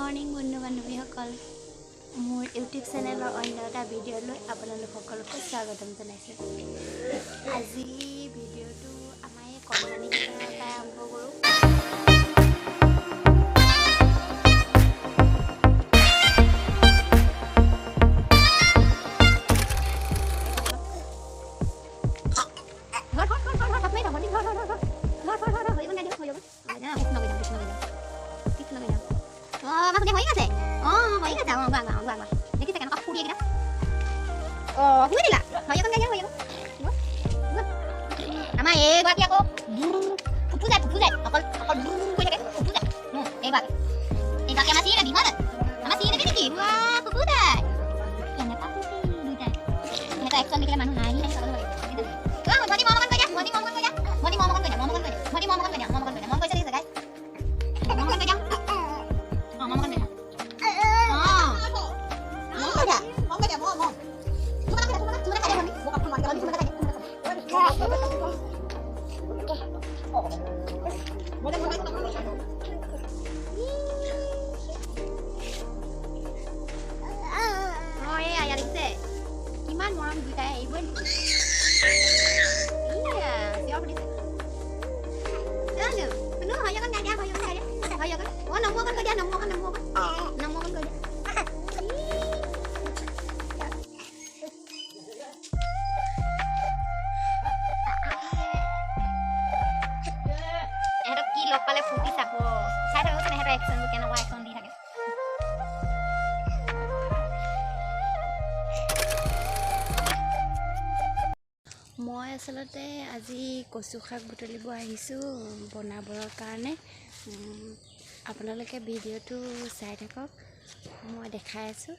Morning বন্ধু বান্ধৱীসকল মোৰ YouTube চেনেলৰ অন্য এটা ভিডিঅ'লৈ আপোনালোক সকলোকে স্বাগতম জনাইছোঁ। আজি ভিডিঅ'টো আমাৰ এই কণমানি পৰাই আৰম্ভ কৰোঁ। Ama gua aku pupusat akal gue jaga pupusat bak baknya masih ada di mana masih ada di wah pupusat yang apa sih bukan mereka action bikin mana hari ini kalau gitu wah mau makan aja mau makan aja mau serius guys mau makan aja Iman orang duit kayak ibu iya siapa nih aduh penuh aja kan aja ayo kan oh nemu kan kerja nemu kan kerja এরক কি লোক পালে ফুটি চাব চাই থাকো হেৰ একশনবোৰ কেনেকুৱা action দি থাকে মই আচলতে আজি কচু শাক বুটলিব আহিছোঁ বনাবৰ কাৰণে আপোনালোকে ভিডিঅ'টো চাই থাকক মই দেখাই আছোঁ।